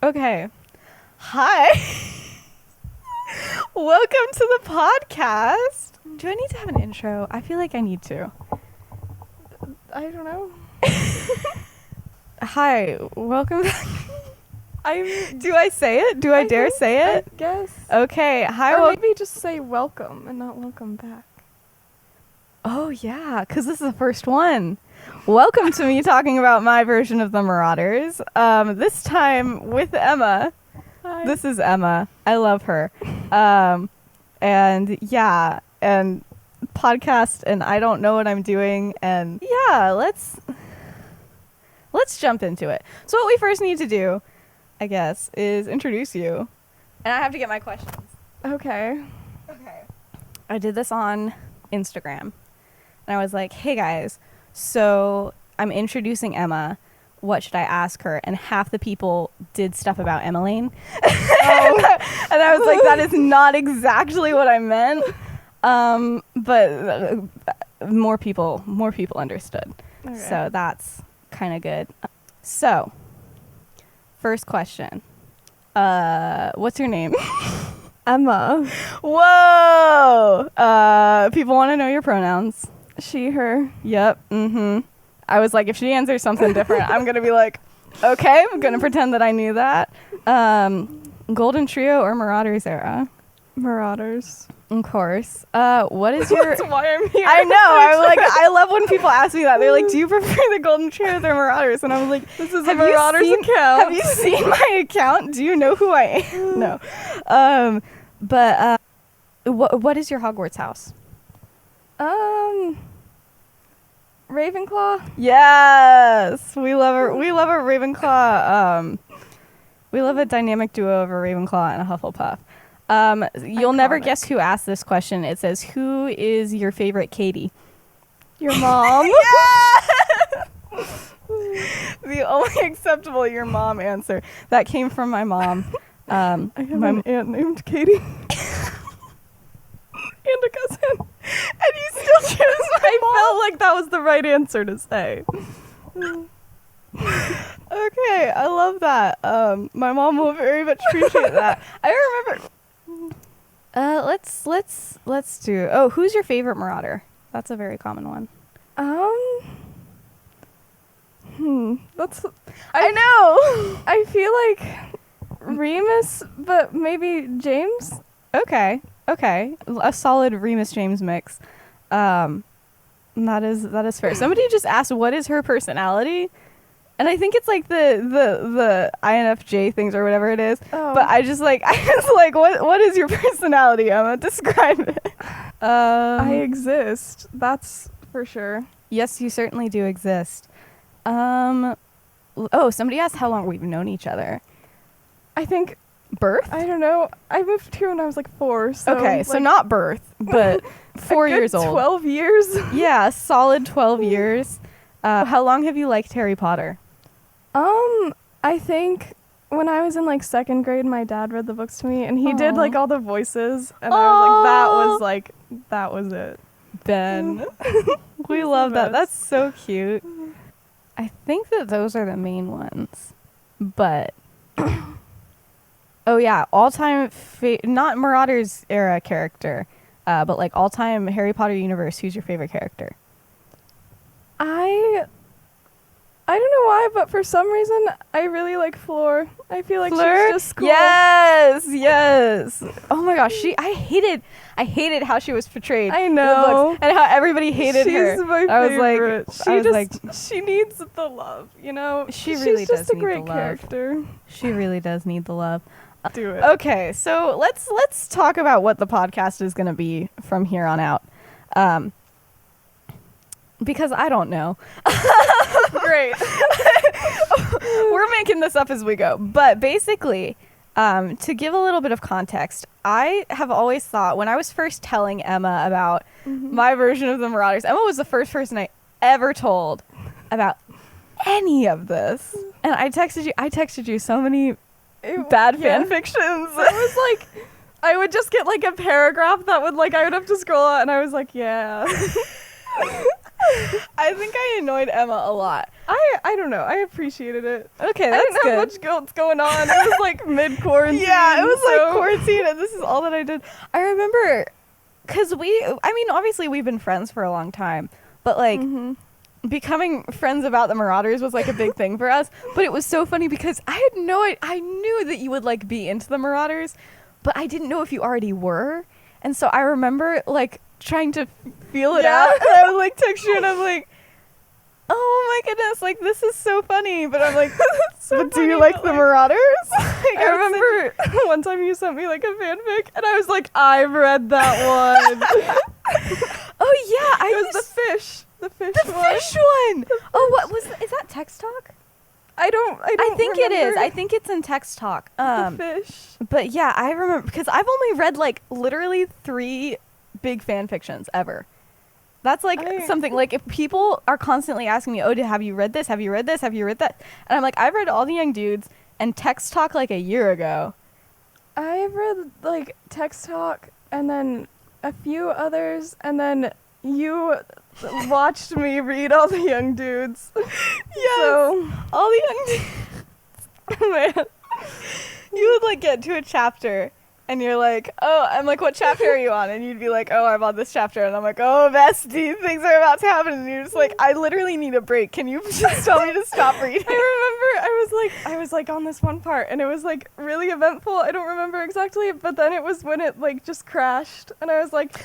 Okay. Hi. Welcome to the podcast. Do I need to have an intro? I feel like I need to. I don't know. Hi. Welcome. Do I say it? Do I dare say it? I guess. Okay. Hi. Or maybe just say welcome and not welcome back. Oh, yeah, because this is the first one. Welcome to me talking about my version of the Marauders. This time with Emma. Hi. This is Emma. I love her. And yeah, and podcast, and I don't know what I'm doing. And yeah, let's jump into it. So what we first need to do, I guess, is introduce you. And I have to get my questions. Okay. Okay. I did this on Instagram. And I was like, hey guys, so I'm introducing Emma. What should I ask her? And half the people did stuff about Emmeline. Oh. And I was like, that is not exactly what I meant. But more people understood. Okay. So that's kind of good. So, first question. What's your name? Emma. Whoa! People want to know your pronouns. She, her. Yep. I was like, if she answers something different, I'm going to be like, okay, I'm going to pretend that I knew that. Golden Trio or Marauders era? Marauders. Of course. What is your... That's why I'm here. I know. I'm like, I love when people ask me that. They're like, do you prefer the Golden Trio or Marauders? And I'm like, this is a Marauders account. Have you seen my account? Do you know who I am? No. But what is your Hogwarts house? Ravenclaw. Yes, we love a Ravenclaw. We love a dynamic duo of a Ravenclaw and a Hufflepuff. You'll never guess who asked this question. It says, "Who is your favorite Katie?" Your mom. Yeah! The only acceptable your mom answer that came from my mom. I have an aunt named Katie. And a cousin. And you still chose my mom. I felt like that was the right answer to say. Okay, I love that. My mom will very much appreciate that. I remember. Let's do. Oh, who's your favorite Marauder? That's a very common one. That's. I know. I feel like Remus, but maybe James. Okay. A solid Remus James mix. That is fair. Somebody just asked, what is her personality? And I think it's like the INFJ things or whatever it is. Oh. But I was like, what is your personality, Emma? Describe it. I exist. That's for sure. Yes, you certainly do exist. Somebody asked how long we've known each other. I think birth? I don't know. I moved here when I was like 4. So okay, so not birth, but 4 years old. 12 years? Yeah, solid 12 years. How long have you liked Harry Potter? I think when I was in like 2nd grade, my dad read the books to me, and he did like all the voices, and I was like, that was it. Ben. We love that. That's so cute. I think that those are the main ones. But oh yeah, all-time not Marauders era character, but like all-time Harry Potter universe, who's your favorite character? I don't know why, but for some reason I really like Fleur. I feel like Fleur? she's just cool. Yes. Oh my gosh, I hated how she was portrayed. I in the know. books, and how everybody hated her. She's my favorite. I was like, she needs the love, you know? She really does need the love. She's just a great character. She really does need the love. Do it. Okay, so let's talk about what the podcast is going to be from here on out. Because I don't know. Great. We're making this up as we go. But basically, to give a little bit of context, I have always thought, when I was first telling Emma about my version of the Marauders, Emma was the first person I ever told about any of this. And I texted you so many bad fan fictions. It was like, I would just get like a paragraph that would like, I would have to scroll out, and I was like, yeah. I think I annoyed Emma a lot. I don't know. I appreciated it. Okay, I that's didn't have much else going on. It was like mid-quarantine. Yeah, it was like quarantine, and this is all that I did. I remember, because obviously we've been friends for a long time, but like becoming friends about the Marauders was like a big thing for us. But it was so funny because I knew that you would like be into the Marauders, but I didn't know if you already were. And so I remember like trying to feel it out, and I would like text you, and I'm like, oh my goodness, like this is so funny. But I'm like, but do you like the Marauders? Like, I remember one time you sent me like a fanfic, and I was like, I've read that one. Oh yeah, it was the fish one. Fish one. Oh, what was is that text talk? I don't I think remember. it is. I think it's in text talk. The fish. But yeah, I remember because I've only read like literally 3 big fan fictions ever. That's like something like if people are constantly asking me, "Oh, have you read this? Have you read this? Have you read that?" And I'm like, "I've read All the Young Dudes and Text Talk like a year ago." I've read like Text Talk and then a few others, and then you watched me read All the Young Dudes. Yes, so, All the Young Dudes. Man, you would like get to a chapter. And you're like, oh, I'm like, what chapter are you on? And you'd be like, oh, I'm on this chapter. And I'm like, oh, bestie, things are about to happen. And you're just like, I literally need a break. Can you just tell me to stop reading? I remember I was like on this one part, and it was like really eventful. I don't remember exactly, but then it was when it like just crashed, and I was like,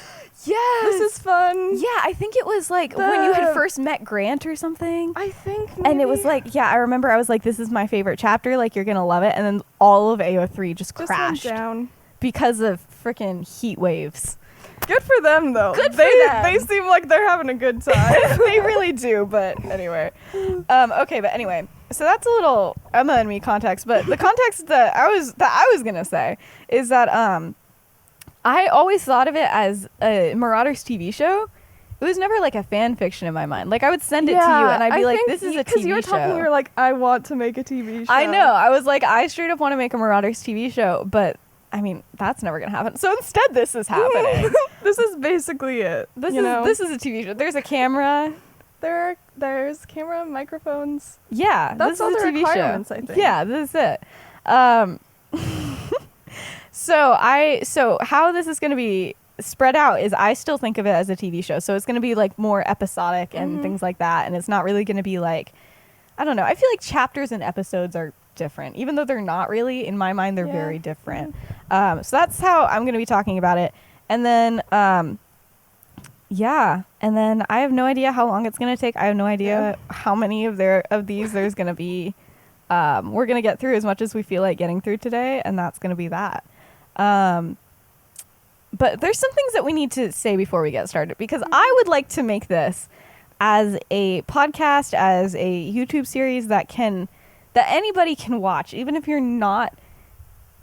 yes, this is fun. Yeah, I think it was like when you had first met Grant or something. I think maybe. And it was like, yeah, I remember I was like, this is my favorite chapter. Like, you're going to love it. And then all of AO3 just crashed. Went down. Because of freaking heat waves. Good for them, though. Good for them. They seem like they're having a good time. They really do, but anyway. Okay, but anyway. So that's a little Emma and me context, but the context that I was going to say is that I always thought of it as a Marauders TV show. It was never like a fan fiction in my mind. Like I would send it to you and I'd be like, this is a TV show. Because you were talking, you were like, I want to make a TV show. I know. I was like, I straight up want to make a Marauders TV show, but I mean, that's never going to happen. So instead, this is happening. This is basically it. This is a TV show. There's a camera. There's camera, microphones. Yeah, that's this all is the a TV requirements, show. I think. Yeah, this is it. So how this is going to be spread out is I still think of it as a TV show. So it's going to be like more episodic and things like that. And it's not really going to be like, I don't know. I feel like chapters and episodes are different, even though they're not really. In my mind, they're very different. So that's how I'm going to be talking about it. And then, and then I have no idea how long it's going to take. I have no idea how many of these there's going to be. We're going to get through as much as we feel like getting through today, and that's going to be that. But there's some things that we need to say before we get started, because I would like to make this as a podcast, as a YouTube series that anybody can watch, even if you're not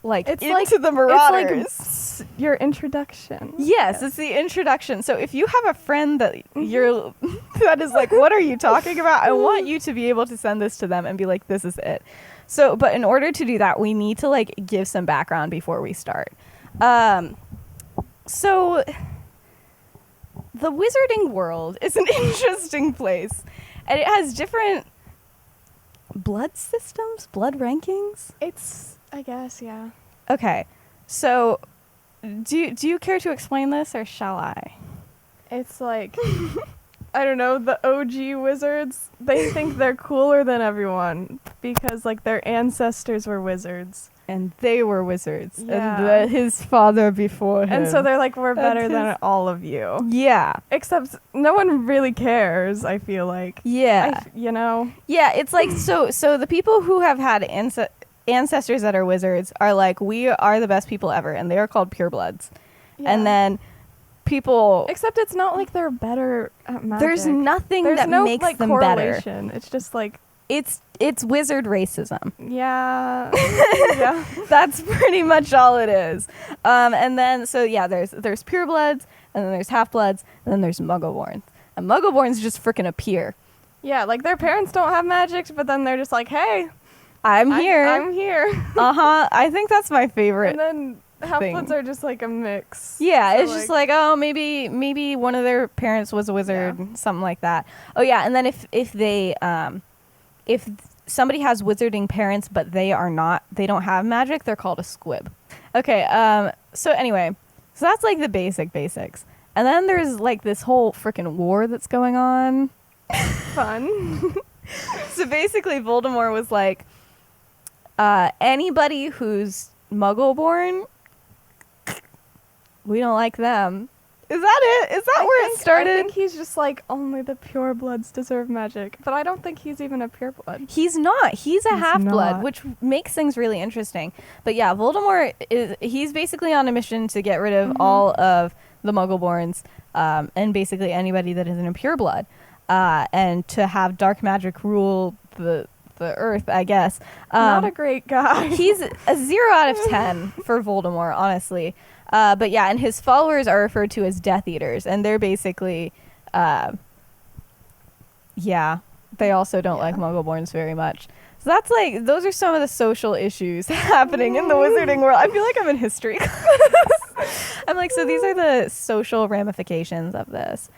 into the Marauders. It's like your introduction. Yes, it's the introduction. So if you have a friend that that is like, what are you talking about? I want you to be able to send this to them and be like, this is it. So, but in order to do that, we need to like give some background before we start. So the wizarding world is an interesting place, and it has different blood systems, blood rankings. I guess, yeah. Okay, so do you care to explain this, or shall I? It's like, I don't know, the OG wizards, they think they're cooler than everyone because like their ancestors were wizards. And they were wizards. Yeah. And his father before him. And so they're like, we're better than all of you. Yeah. Except no one really cares, I feel like. Yeah. Yeah, it's like, so the people who have had ancestors that are wizards are like, we are the best people ever. And they are called purebloods. Yeah. And then people... Except it's not like they're better at magic. There's nothing that makes like, them correlation. Better. It's just like... It's wizard racism. Yeah. Yeah. That's pretty much all it is. And then, so yeah, there's purebloods, and then there's half-bloods, and then there's muggleborns. And muggleborns just freaking appear. Yeah, like their parents don't have magic, but then they're just like, hey, I'm here. I'm here. I think that's my favorite. And then Half-bloods are just like a mix. Yeah, so it's just like, oh, maybe one of their parents was a wizard, something like that. Oh yeah, and then if somebody has wizarding parents but they don't have magic, they're called a squib. Okay, so anyway, so that's like the basics. And then there's like this whole freaking war that's going on. Fun. So basically Voldemort was like, anybody who's muggle born, we don't like them. Is that it? Is that where it started? I think he's just like, only the pure bloods deserve magic. But I don't think he's even a pure blood. He's not. He's a half-blood, which makes things really interesting. But yeah, Voldemort, he's basically on a mission to get rid of all of the muggle-borns and basically anybody that isn't a pure blood. And to have dark magic rule the earth, I guess. Not a great guy. He's a 0 out of 10 for Voldemort, honestly. But yeah, and his followers are referred to as Death Eaters, and they're basically, they also don't like Muggleborns very much. So that's like, those are some of the social issues happening in the wizarding world. I feel like I'm in history class. I'm like, so these are the social ramifications of this.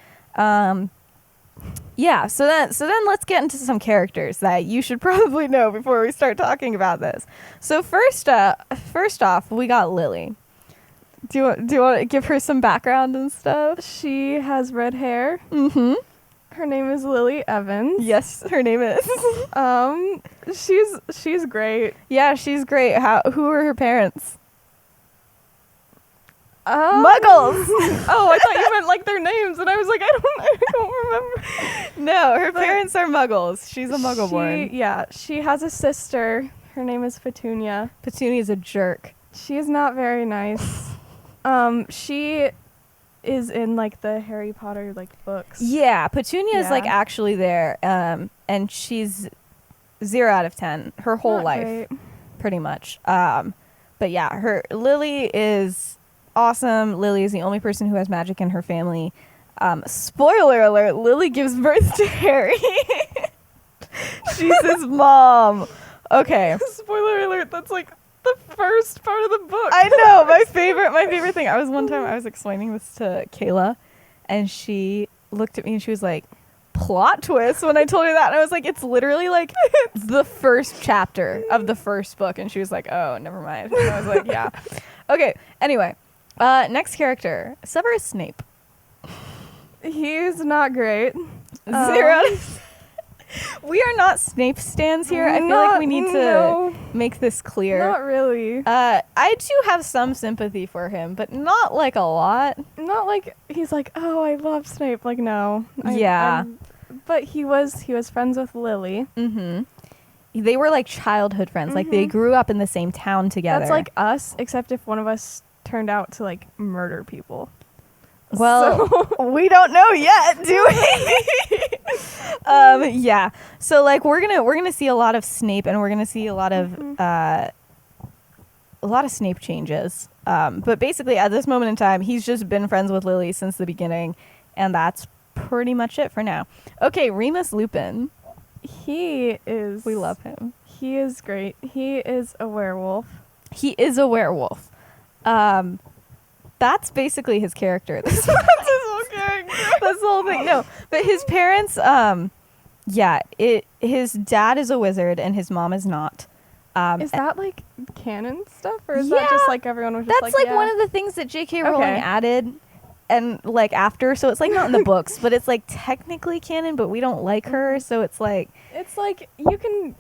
Yeah, so then let's get into some characters that you should probably know before we start talking about this. So first off, we got Lily. Do you want to give her some background and stuff? She has red hair. Mm-hmm. Her name is Lily Evans. Yes, her name is. She's great. Yeah, she's great. Who are her parents? Muggles. Oh, I thought you meant like their names, and I was like, I don't remember. No, her parents are Muggles. She's a Muggleborn. Yeah, she has a sister. Her name is Petunia. Petunia's a jerk. She is not very nice. She is in like the Harry Potter like books. Yeah, Petunia is like actually there, and she's 0 out of 10 her whole Not life, great. pretty much. But yeah, Lily is awesome. Lily is the only person who has magic in her family. Spoiler alert: Lily gives birth to Harry. She's his mom. Okay. Spoiler alert: that's like the first part of the book. I know, my favorite thing. One time I was explaining this to Kayla, and she looked at me and she was like, plot twist, when I told her that. And I was like, it's literally like the first chapter of the first book. And she was like, oh, never mind. And I was like, yeah. Okay, anyway. Next character, Severus Snape. He's not great. 0 out of... We are not Snape stans here. I feel like we need to make this clear. Not really. I do have some sympathy for him, but not like a lot. Not like he's like, oh, I love Snape. Like, no. But he was friends with Lily. Mm-hmm. They were like childhood friends. Mm-hmm. Like they grew up in the same town together. That's like us, except if one of us turned out to like murder people. Well, we don't know yet, do we? Yeah. So like we're gonna see a lot of Snape, and we're gonna see a lot of Snape changes. But basically, at this moment in time, he's just been friends with Lily since the beginning, and that's pretty much it for now. Okay, Remus Lupin. We love him. He is great. He is a werewolf. He is a werewolf. That's basically his character. That's his whole character. That's the whole thing. No, but his parents, his dad is a wizard and his mom is not. Is that like canon stuff, or is that just like everyone was just that's like one of the things that J.K. Rowling added, and like after, so it's like not in the books, but it's like technically canon, but we don't like her, so it's like you can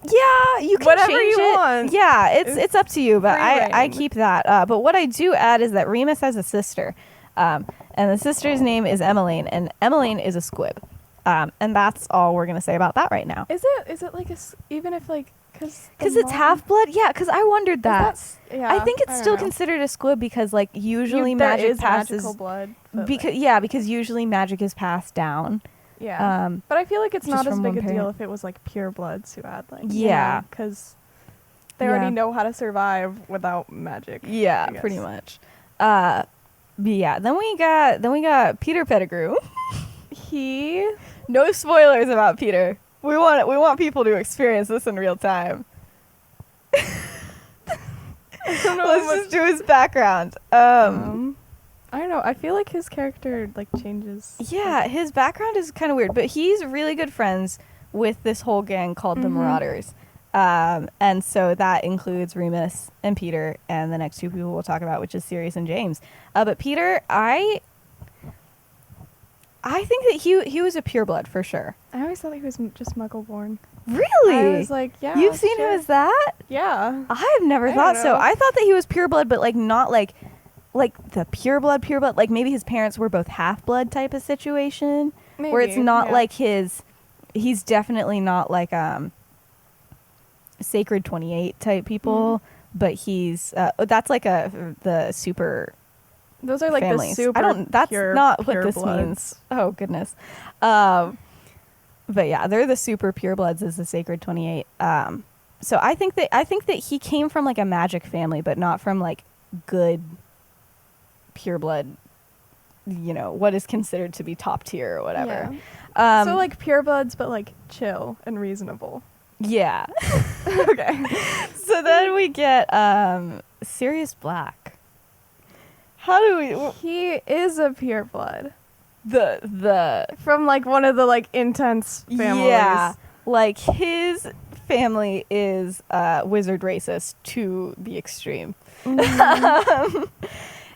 whatever change you want. Yeah, it's up to you, but I reign. keep that. But what I do add is that Remus has a sister, and the sister's name is Emmeline, and Emmeline is a squib, and that's all we're gonna say about that right now. Is it like even if like because it's half blood? Yeah, because I wondered that. Yeah, I think it's still considered a squib because like usually magic passes magical blood. Because usually magic is passed down. Yeah. But I feel like it's not as big a parent. deal if it was like pure bloods who had like because they already know how to survive without magic. Yeah, pretty much. But yeah, then we got Peter Pettigrew. No spoilers about Peter. We want people to experience this in real time. Let's just do his background. I don't know. I feel like his character like changes. Yeah, his background is kind of weird, but he's really good friends with this whole gang called the Marauders. And so that includes Remus and Peter and the next two people we'll talk about, which is Sirius and James. But Peter, I think that he was a pureblood for sure. I always thought he was just Muggle-born. Really? I was like, yeah. You've seen him as that? Yeah. I have never thought so. I thought that he was pureblood, but like not like the pureblood, like maybe his parents were both half-blood type of situation. Maybe, where it's not like he's definitely not like Sacred 28 type people, but he's that's like the super. Those are like families. the super. I don't. That's pure, not pure what this bloods. means. Oh goodness. But yeah, they're the super purebloods as the Sacred 28. So I think that he came from like a magic family, but not from like good pureblood. You know what is considered to be top tier or whatever. Yeah. So like purebloods, but like chill and reasonable. Yeah. Okay. So then we get Sirius Black. How do we? He is a pureblood. The From like one of the like intense families. Yeah, like his family is wizard racist to the extreme.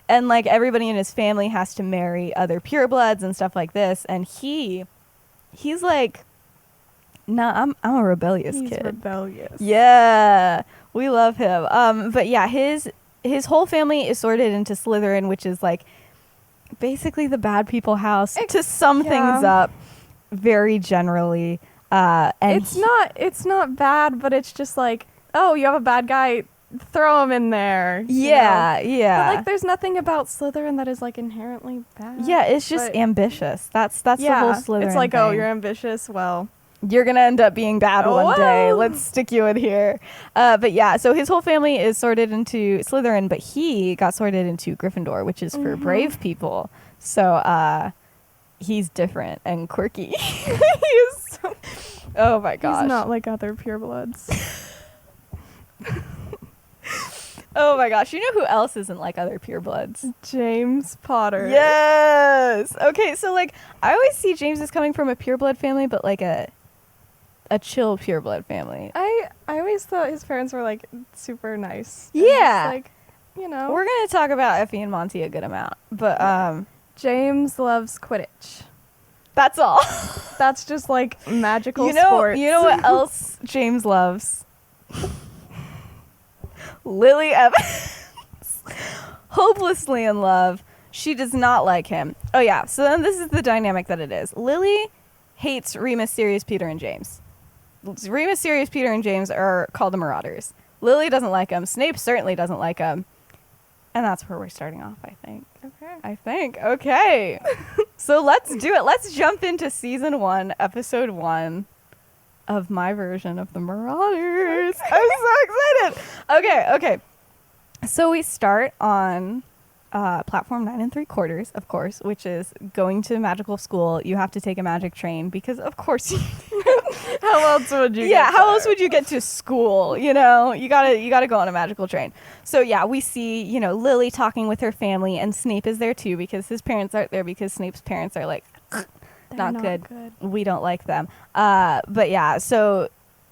And like everybody in his family has to marry other purebloods and stuff like this, and he's like, nah, I'm a rebellious He's kid. rebellious. Yeah, we love him. But yeah, his whole family is sorted into Slytherin, which is like basically the bad people house to sum things up very generally. And it's not bad, but it's just like, oh, you have a bad guy, throw him in there. Yeah, you know? yeah. But like, there's nothing about Slytherin that is like inherently bad. Yeah, it's just ambitious. That's the whole Slytherin It's like, thing. oh, you're ambitious. Well, you're gonna end up being bad one day. Let's stick you in here. But yeah, so his whole family is sorted into Slytherin, but he got sorted into Gryffindor, which is for brave people. So he's different and quirky. Oh my gosh. He's not like other purebloods. Oh my gosh. You know who else isn't like other purebloods? James Potter. Yes. Okay, so like I always see James as coming from a pureblood family, but like a chill pureblood family. I always thought his parents were like super nice. Yeah. Like, you know. We're gonna talk about Effie and Monty a good amount, but James loves Quidditch. that's all. That's just like magical sports. You know what else James loves? Lily Evans. Hopelessly in love. She does not like him. Oh yeah, so then this is the dynamic that it is. Lily hates Remus, Sirius, Peter, and James. Remus, Sirius, Peter, and James are called the Marauders. Lily doesn't like them. Snape certainly doesn't like them. And that's where we're starting off, I think. Okay. So let's do it. Let's jump into season 1, episode 1 of my version of the Marauders. I'm so excited. Okay. So we start on platform 9 3/4, of course, which is going to magical school. You have to take a magic train because, of course, How else would you? yeah. How else would you get to school? You know, you gotta go on a magical train. So yeah, we see Lily talking with her family, and Snape is there too because his parents aren't there because Snape's parents are like not good. We don't like them. But yeah, so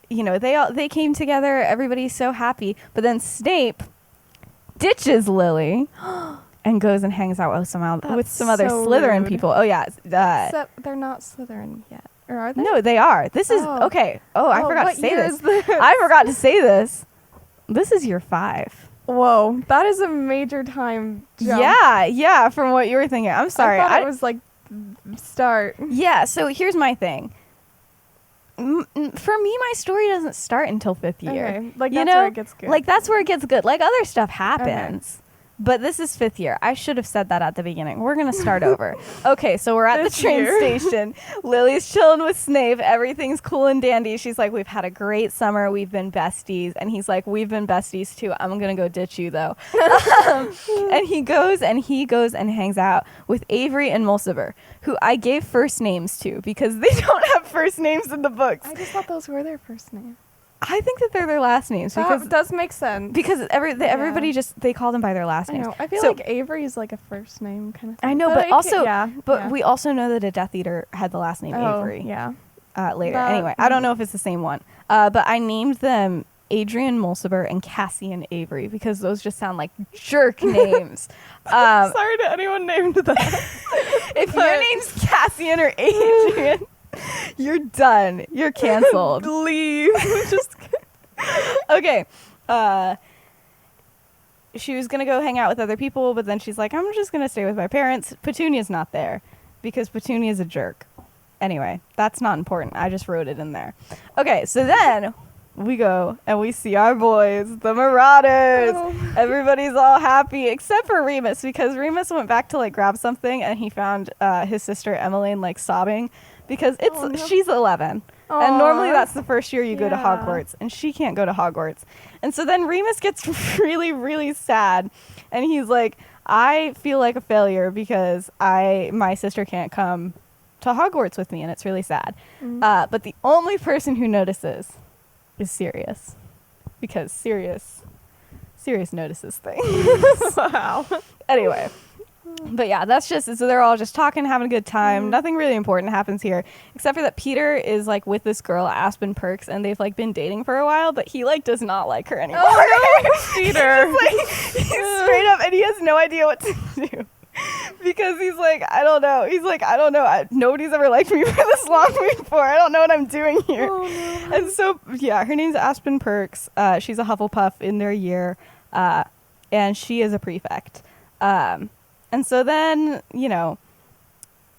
they came together. Everybody's so happy, but then Snape ditches Lily. And goes and hangs out with some other Slytherin rude. people. Oh yeah, Except they're not Slytherin yet, or are they? No, they are. This is okay. Oh, I forgot to say this. this. I forgot to say this. This is year 5. Whoa, that is a major time jump. Yeah. From what you were thinking. I'm sorry. I thought it was like start. Yeah. So here's my thing. For me, my story doesn't start until 5th year. Okay. Like that's where it gets good. Like that's where it gets good. Like other stuff happens. But this is 5th year. I should have said that at the beginning. We're going to start over. Okay, so we're at the train station. Lily's chilling with Snape. Everything's cool and dandy. She's like, we've had a great summer. We've been besties. And he's like, we've been besties too. I'm going to go ditch you though. And he goes and hangs out with Avery and Mulciber, who I gave first names to because they don't have first names in the books. I just thought those were their first name. I think that they're their last names because That does make sense. because everybody just they call them by their last I names. know. I feel So- like Avery is like a first name kind of thing. I know, but like, also, yeah. we also know that a Death Eater had the last name Avery Yeah. later. That- Anyway, I don't know if it's the same one, but I named them Adrian Mulciber and Cassian Avery because those just sound like jerk names. Sorry to anyone named that. If your name's Cassian or Adrian, you're done. You're canceled. Leave. Just Okay. She was going to go hang out with other people, but then she's like, I'm just going to stay with my parents. Petunia's not there because Petunia's a jerk. Anyway, that's not important. I just wrote it in there. Okay, so then we go and we see our boys, the Marauders. Oh. Everybody's all happy except for Remus because Remus went back to like grab something and he found his sister Emmeline like sobbing because she's 11. And normally that's the first year you go to Hogwarts, and she can't go to Hogwarts. And so then Remus gets really, really sad, and he's like, I feel like a failure because my sister can't come to Hogwarts with me, and it's really sad. But the only person who notices is Sirius, because Sirius notices things. Wow. Anyway. But yeah, that's just, so they're all just talking, having a good time. Nothing really important happens here, except for that Peter is like with this girl, Aspen Perks, and they've like been dating for a while, but he like does not like her anymore. Oh no, Peter. He's straight up, and he has no idea what to do. Because he's like, I don't know. He's like, I don't know. Nobody's ever liked me for this long before. I don't know what I'm doing here. Oh, no. And so, yeah, her name's Aspen Perks. She's a Hufflepuff in their year, and she is a prefect. And so then, you know,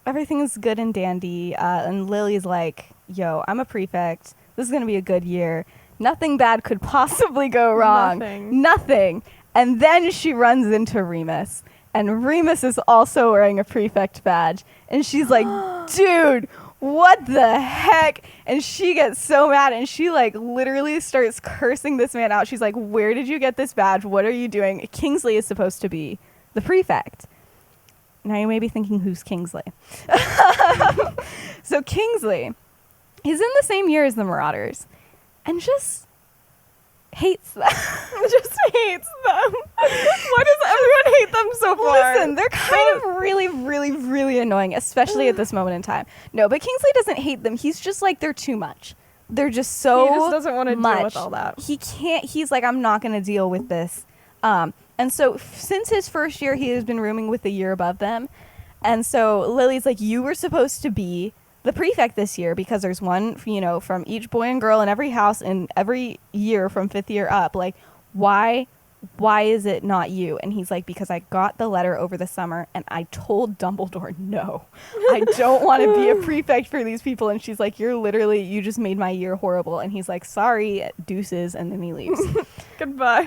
everything's good and dandy. And Lily's like, yo, I'm a prefect. This is going to be a good year. Nothing bad could possibly go wrong. Nothing. And then she runs into Remus. And Remus is also wearing a prefect badge. And she's like, dude, what the heck? And she gets so mad. And she like literally starts cursing this man out. She's like, where did you get this badge? What are you doing? Kingsley is supposed to be the prefect. Now you may be thinking, who's Kingsley? So Kingsley, he's in the same year as the Marauders and just hates them. Just hates them. Why does everyone hate them so far? Listen, they're kind of really, really, really annoying, especially at this moment in time. No, but Kingsley doesn't hate them. He's just like, they're too much. They're just so He just doesn't want to much. deal with all that. He can't, he's like, I'm not going to deal with this. And so since his first year, he has been rooming with the year above them. And so Lily's like, you were supposed to be the prefect this year because there's one, you know, from each boy and girl in every house in every year from 5th year up. Like, why is it not you? And he's like, because I got the letter over the summer and I told Dumbledore, no, I don't want to be a prefect for these people. And she's like, you just made my year horrible. And he's like, sorry, deuces. And then he leaves. Goodbye.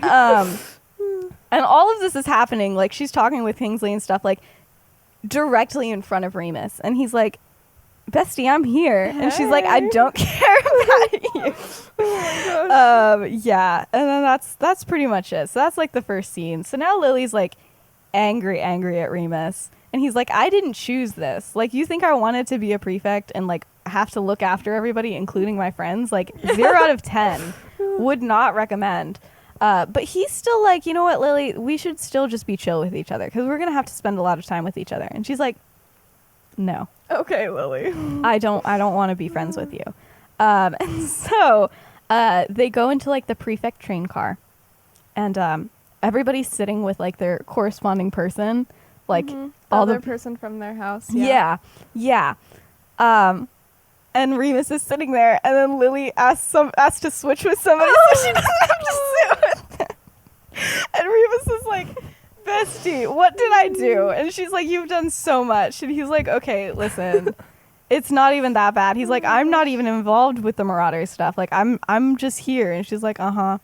And all of this is happening, like, she's talking with Kingsley and stuff, like, directly in front of Remus. And he's like, bestie, I'm here. Hey. And she's like, I don't care about you. Oh my gosh. Yeah. And then that's pretty much it. So that's, like, the first scene. So now Lily's, like, angry at Remus. And he's like, I didn't choose this. Like, you think I wanted to be a prefect and, like, have to look after everybody, including my friends? Like, 0 out of 10. Would not recommend. But he's still like, you know what, Lily, we should still just be chill with each other because we're going to have to spend a lot of time with each other. And she's like, no. Okay, Lily. I don't want to be friends with you. And so they go into like the prefect train car and everybody's sitting with like their corresponding person, like all the person from their house. Yeah. And Remus is sitting there, and then Lily asks to switch with somebody so she doesn't have to sit with them. And Remus is like, bestie, what did I do? And she's like, you've done so much. And he's like, okay, listen, it's not even that bad. He's like, I'm not even involved with the Marauders stuff. Like, I'm just here. And she's like, Oh,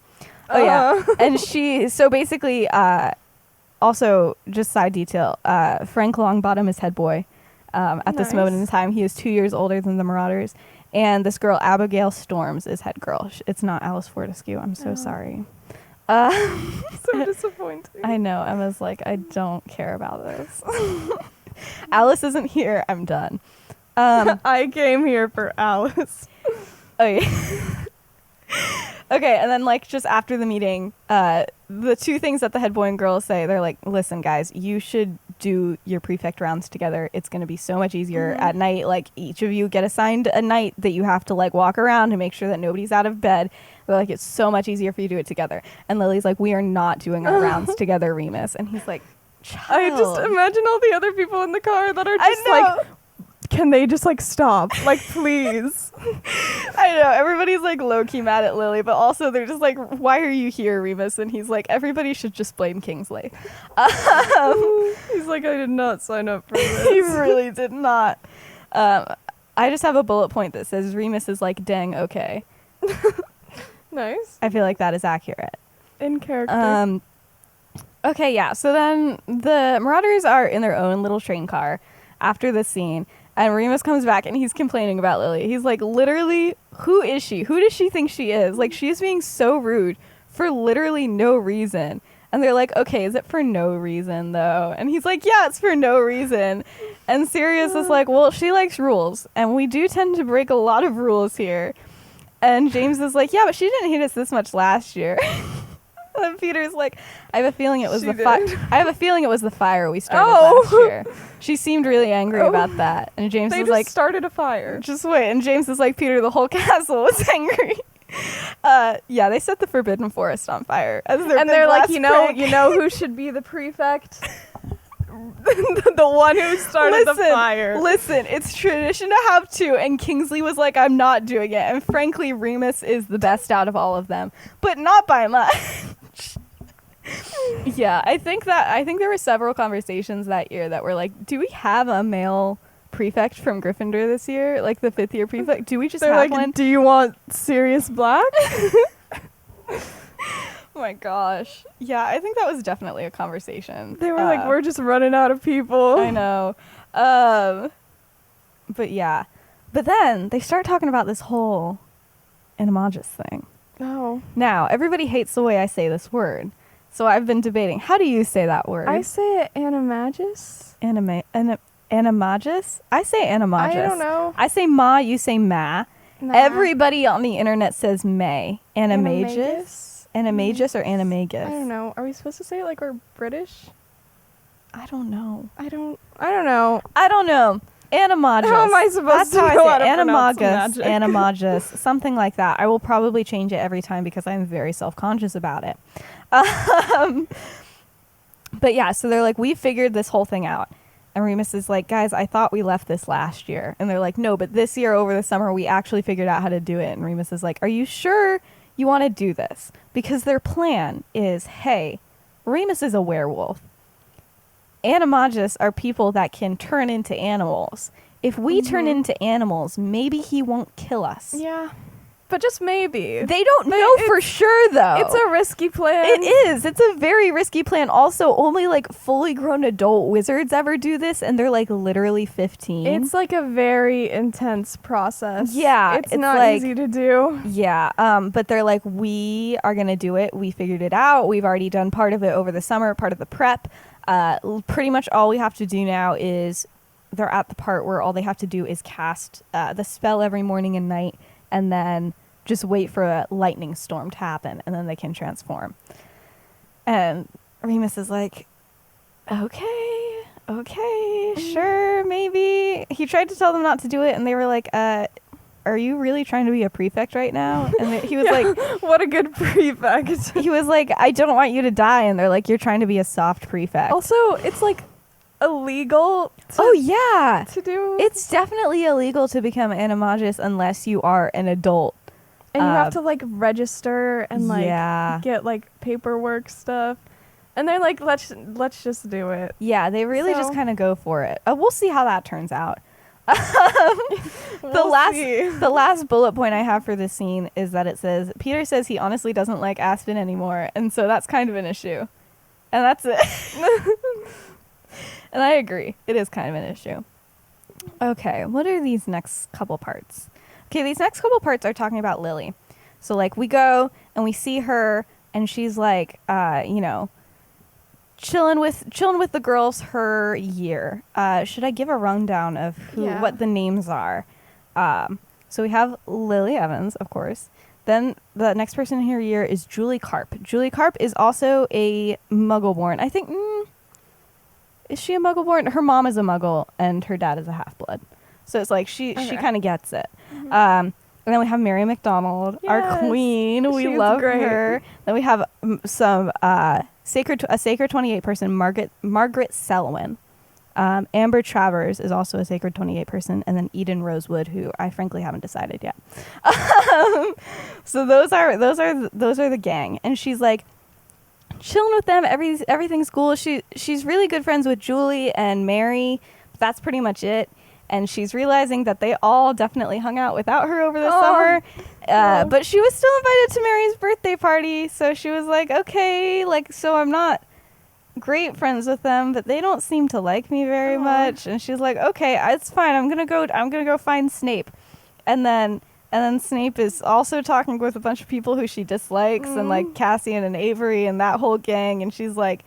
yeah. And so basically, also, just side detail, Frank Longbottom is head boy. At this moment in time, he is 2 years older than the Marauders, and this girl Abigail Storms is head girl. It's not Alice Fortescue. I'm so sorry. So disappointing. I know. Emma's like, I don't care about this. Alice isn't here. I'm done. I came here for Alice. Oh yeah. Okay, and then like just after the meeting, the two things that the head boy and girl say, they're like, listen guys, you should do your prefect rounds together. It's going to be so much easier at night. Like each of you get assigned a night that you have to like walk around and make sure that nobody's out of bed. They're like, it's so much easier for you to do it together. And Lily's like, we are not doing our rounds together, Remus. And he's like, child. I just imagine all the other people in the car that are just like, can they just like stop? Like, please. I know. Everybody's like low-key mad at Lily, but also they're just like, why are you here, Remus? And he's like, everybody should just blame Kingsley. He's like, I did not sign up for this. He really did not. I just have a bullet point that says Remus is like, dang, okay. Nice. I feel like that is accurate. In character. Okay, yeah. So then the Marauders are in their own little train car after this scene. And Remus comes back and he's complaining about Lily. He's like, literally, who is she? Who does she think she is? Like, she's being so rude for literally no reason. And they're like, okay, is it for no reason, though? And he's like, yeah, it's for no reason. And Sirius is like, well, she likes rules. And we do tend to break a lot of rules here. And James is like, yeah, but she didn't hate us this much last year. And Peter's like, I have a feeling it was I have a feeling it was the fire we started last year. She seemed really angry about that. And James They is just like, started a fire. just wait. And James is like, Peter, the whole castle was angry. Yeah, they set the Forbidden Forest on fire. And they're like, you know who should be the prefect? The one who started the fire. Listen, it's tradition to have two, and Kingsley was like, I'm not doing it. And frankly, Remus is the best out of all of them, but not by much. Yeah, I think there were several conversations that year that were like, do we have a male prefect from Gryffindor this year? Like the 5th year prefect? Do we just have one? Do you want Sirius Black? Oh my gosh. Yeah, I think that was definitely a conversation. They were like, we're just running out of people. I know. But yeah. But then they start talking about this whole animagus thing. Oh. Now, everybody hates the way I say this word. So I've been debating. How do you say that word? I say it animagus. Animagus? I say animagus. I don't know. I say ma, you say ma. Nah. Everybody on the internet says may. Animagus? Animagus or animagus? I don't know. Are we supposed to say it like we're British? I don't know. I don't know. Animagus. How am I supposed to know how to pronounce magic? Animagus, something like that. I will probably change it every time because I'm very self-conscious about it. But yeah, so they're like, we figured this whole thing out. And Remus is like, guys, I thought we left this last year. And they're like, no, but this year over the summer, we actually figured out how to do it. And Remus is like, are you sure you want to do this? Because their plan is, hey, Remus is a werewolf. Animagus are people that can turn into animals. If we turn into animals, maybe he won't kill us. Yeah. But just maybe. They don't know for sure, though. It's a risky plan. It is. It's a very risky plan. Also, only like fully grown adult wizards ever do this, and they're like literally 15. It's like a very intense process. Yeah. It's not like, easy to do. Yeah. But they're like, we are going to do it. We figured it out. We've already done part of it over the summer, part of the prep. Pretty much all we have to do now is they're at the part where all they have to do is cast the spell every morning and night, and then just wait for a lightning storm to happen, and then they can transform. And Remus is like, okay, sure, maybe. He tried to tell them not to do it, and they were like, are you really trying to be a prefect right now? And he was like, what a good prefect. He was like, I don't want you to die. And they're like, you're trying to be a soft prefect. Also, it's like illegal to do. It's definitely illegal to become animagus unless you are an adult. And you have to like register and like get like paperwork stuff. And they're like, let's just do it. Yeah, they really just kind of go for it. We'll see how that turns out. The last bullet point I have for this scene is that it says, Peter says he honestly doesn't like Aspen anymore. And so that's kind of an issue. And that's it. And I agree. It is kind of an issue. Okay, what are these next couple parts? Okay, these next couple parts are talking about Lily. So, like, we go and we see her, and she's like, chilling with the girls her year. Should I give a rundown of what the names are? So we have Lily Evans, of course. Then the next person in her year is Julie Carp. Julie Carp is also a Muggle-born. I think, is she a Muggle-born? Her mom is a Muggle and her dad is a half-blood. So it's like she kind of gets it. And then we have Mary McDonald, our queen. We love her. Then we have some Sacred 28 person, Margaret Selwyn. Amber Travers is also a Sacred 28 person, and then Eden Rosewood, who I frankly haven't decided yet. So those are the gang, and she's like chilling with them. Everything's cool. She's really good friends with Julie and Mary. But that's pretty much it. And she's realizing that they all definitely hung out without her over the summer. But she was still invited to Mary's birthday party, so she was like, okay, like, so I'm not great friends with them, but they don't seem to like me very much. And she's like, okay, it's fine. I'm gonna go find Snape. And then Snape is also talking with a bunch of people who she dislikes, and like Cassian and Avery and that whole gang. And she's like,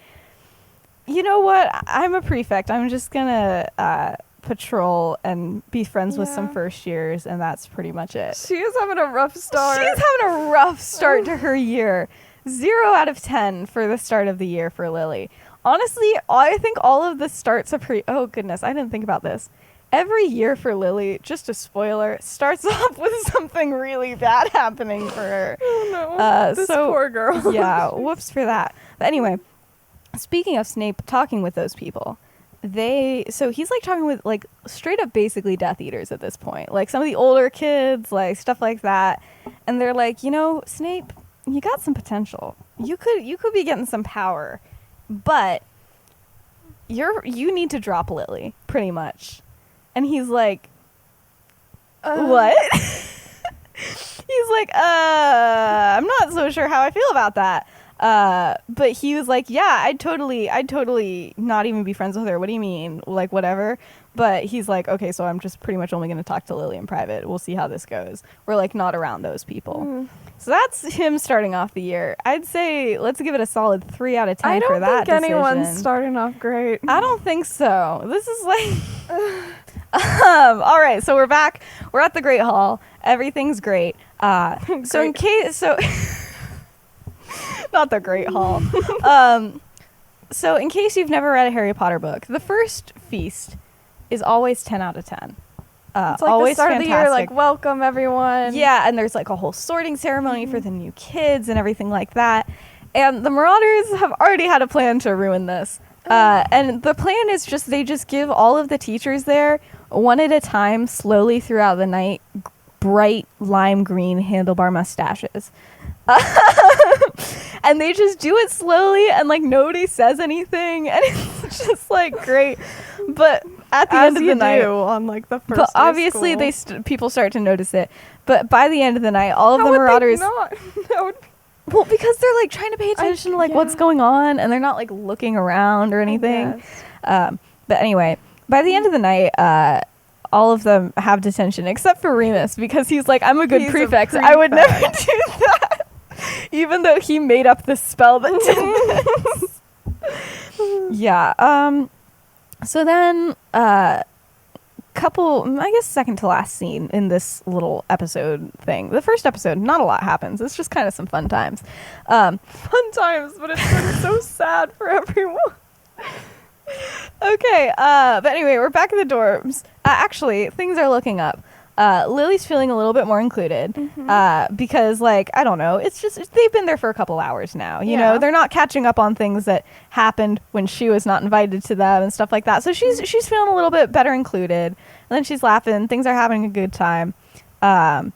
you know what? I'm a prefect. I'm just gonna patrol and be friends with some first years, and that's pretty much it. She is having a rough start. She's having a rough start to her year. 0 out of 10 for the start of the year for Lily. Honestly, I think all of the starts are oh goodness, I didn't think about this. Every year for Lily, just a spoiler, starts off with something really bad happening for her. Oh no, this poor girl. Yeah, whoops for that. But anyway, speaking of Snape talking with those people, so he's like talking with like straight up basically Death Eaters at this point. Like some of the older kids, like stuff like that. And they're like, you know, Snape, you got some potential. You could be getting some power, but you need to drop Lily, pretty much. And he's like, what? He's like, I'm not so sure how I feel about that. But he was like, yeah, I'd totally not even be friends with her. What do you mean? Like, whatever. But he's like, okay, so I'm just pretty much only going to talk to Lily in private. We'll see how this goes. We're like not around those people. So that's him starting off the year. I'd say let's give it a solid 3 out of 10 for that decision. I don't think anyone's starting off great. I don't think so. This is like, all right, so we're back. We're at the Great Hall. Everything's great. So in case, not the Great Hall. So in case you've never read a Harry Potter book, the first feast is always 10 out of 10. It's like always the start fantastic. of the year, like, welcome everyone. Yeah, and there's like a whole sorting ceremony for the new kids and everything like that. And the Marauders have already had a plan to ruin this. And the plan is they just give all of the teachers there, one at a time, slowly throughout the night, bright lime green handlebar mustaches. And they just do it slowly, and like nobody says anything, and it's just like great. But at the end of the night, on like the first, but obviously people start to notice it. But by the end of the night, all of the Marauders, well, because they're like trying to pay attention to like what's going on, and they're not like looking around or anything. But anyway, by the end of the night, all of them have detention except for Remus, because he's like, I'm a good prefect. I would never do that. Even though he made up this spell that did this. Yeah. So then, second to last scene in this little episode thing. The first episode, not a lot happens. It's just kind of some fun times. Fun times, but it's been so sad for everyone. Okay, but anyway, we're back in the dorms. Actually, things are looking up. Lily's feeling a little bit more included, because, like, I don't know, it's just, they've been there for a couple hours now, you know, they're not catching up on things that happened when she was not invited to them and stuff like that, so she's feeling a little bit better included, and then she's laughing, things are having a good time, and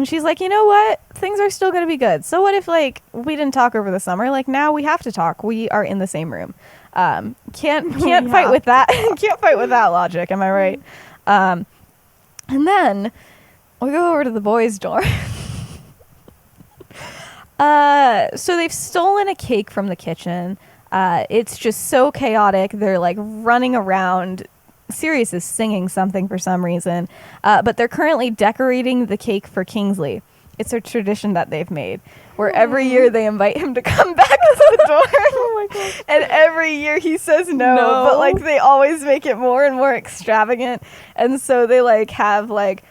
she's like, you know what, things are still gonna be good, so what if, like, we didn't talk over the summer, like, now we have to talk, we are in the same room, can't fight with that, can't fight with that logic, am I right? And then we go over to the boys' dorm. So they've stolen a cake from the kitchen. It's just so chaotic. They're like running around. Sirius is singing something for some reason. But they're currently decorating the cake for Kingsley. It's a tradition that they've made, where every year they invite him to come back to the dorm. Oh my gosh. And every year he says no, but like they always make it more and more extravagant. And so they like have like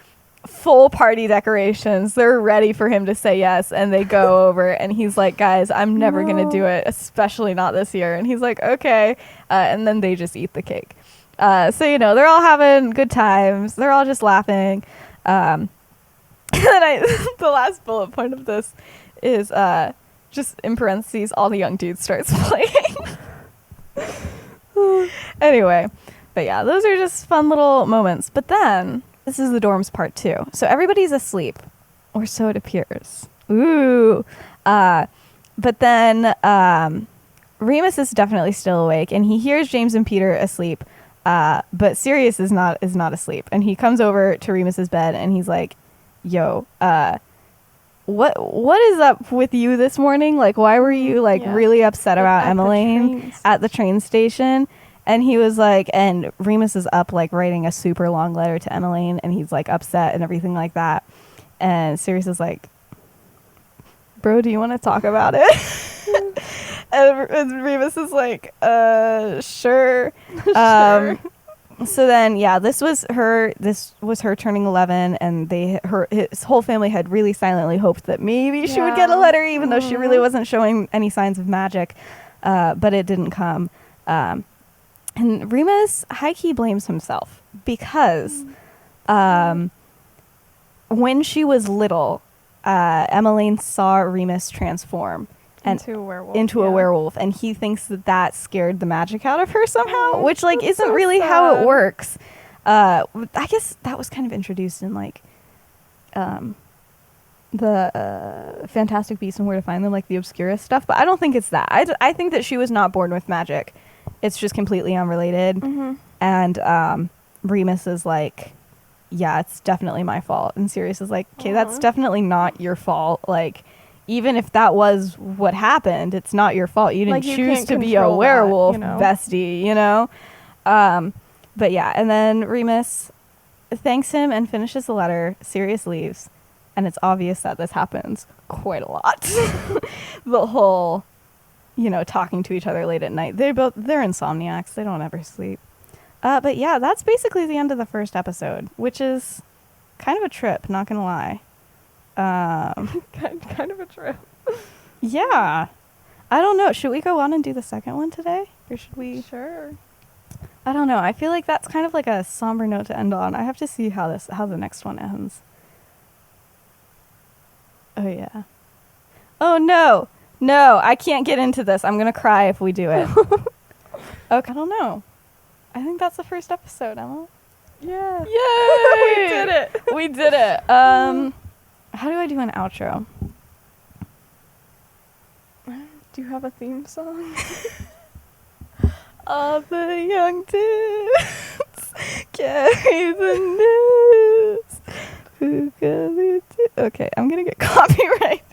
full party decorations. They're ready for him to say yes, and they go over, and he's like, guys, I'm never gonna do it, especially not this year. And he's like, okay, and then they just eat the cake. So they're all having good times. They're all just laughing. And then the last bullet point of this is just in parentheses, all the young dudes starts playing. Anyway, but yeah, those are just fun little moments. But then this is the dorms part 2. So everybody's asleep, or so it appears. Ooh. But then Remus is definitely still awake, and he hears James and Peter asleep. But Sirius is not asleep, and he comes over to Remus's bed, and he's like, "Yo, what is up with you this morning? Like, why were you really upset about Emmeline at the train station?" And he was like, and Remus is up writing a super long letter to Emmeline, and he's upset and everything like that. And Sirius is like, "Bro, do you want to talk about it?" and Remus is like, sure. Sure. So then, this was her turning 11, and his whole family had really silently hoped that maybe she would get a letter, even though she really wasn't showing any signs of magic, but it didn't come. And Remus high-key blames himself because when she was little, Emmeline saw Remus transform into a werewolf, and he thinks that scared the magic out of her somehow, which isn't so really sad. How it works. I guess that was kind of introduced in the Fantastic Beasts and Where to Find Them, the Obscura stuff, but I don't think it's that. I think that she was not born with magic. It's just completely unrelated. And Remus is like, yeah, it's definitely my fault, and Sirius is like, okay, that's definitely not your fault. Even if that was what happened, it's not your fault. You didn't choose to be a werewolf, bestie, But yeah, and then Remus thanks him and finishes the letter. Sirius leaves, and it's obvious that this happens quite a lot. The whole, talking to each other late at night. They're insomniacs. They don't ever sleep. But yeah, that's basically the end of the first episode, which is kind of a trip, not gonna lie. Kind of a trip. Yeah. I don't know. Should we go on and do the second one today? Or should we? Sure. I don't know. I feel like that's kind of a somber note to end on. I have to see how the next one ends. Oh, yeah. Oh, no. No, I can't get into this. I'm going to cry if we do it. Okay. I don't know. I think that's the first episode, Emma. Yeah. Yay! We did it. We did it. How do I do an outro? Do you have a theme song? All the young dudes carry the news. Okay, I'm gonna get copyright.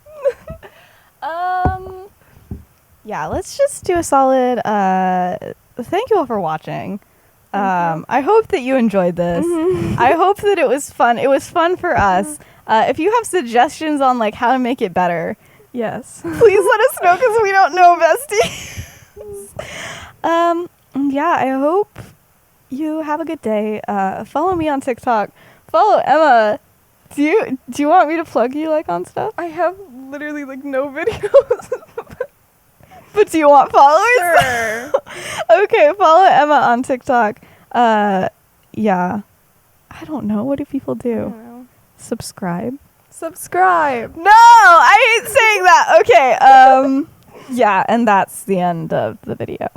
Yeah, let's just do a solid. Thank you all for watching. I hope that you enjoyed this. I hope that it was fun. It was fun for us. If you have suggestions on how to make it better, yes, please let us know, because we don't know, bestie. Yeah, I hope you have a good day. Follow me on TikTok. Follow Emma. Do you want me to plug you on stuff? I have literally no videos. But do you want followers? Sure. Okay, follow Emma on TikTok. Yeah. I don't know. What do people do? I don't know. Subscribe. No, I hate saying that. Okay. Yeah, and that's the end of the video.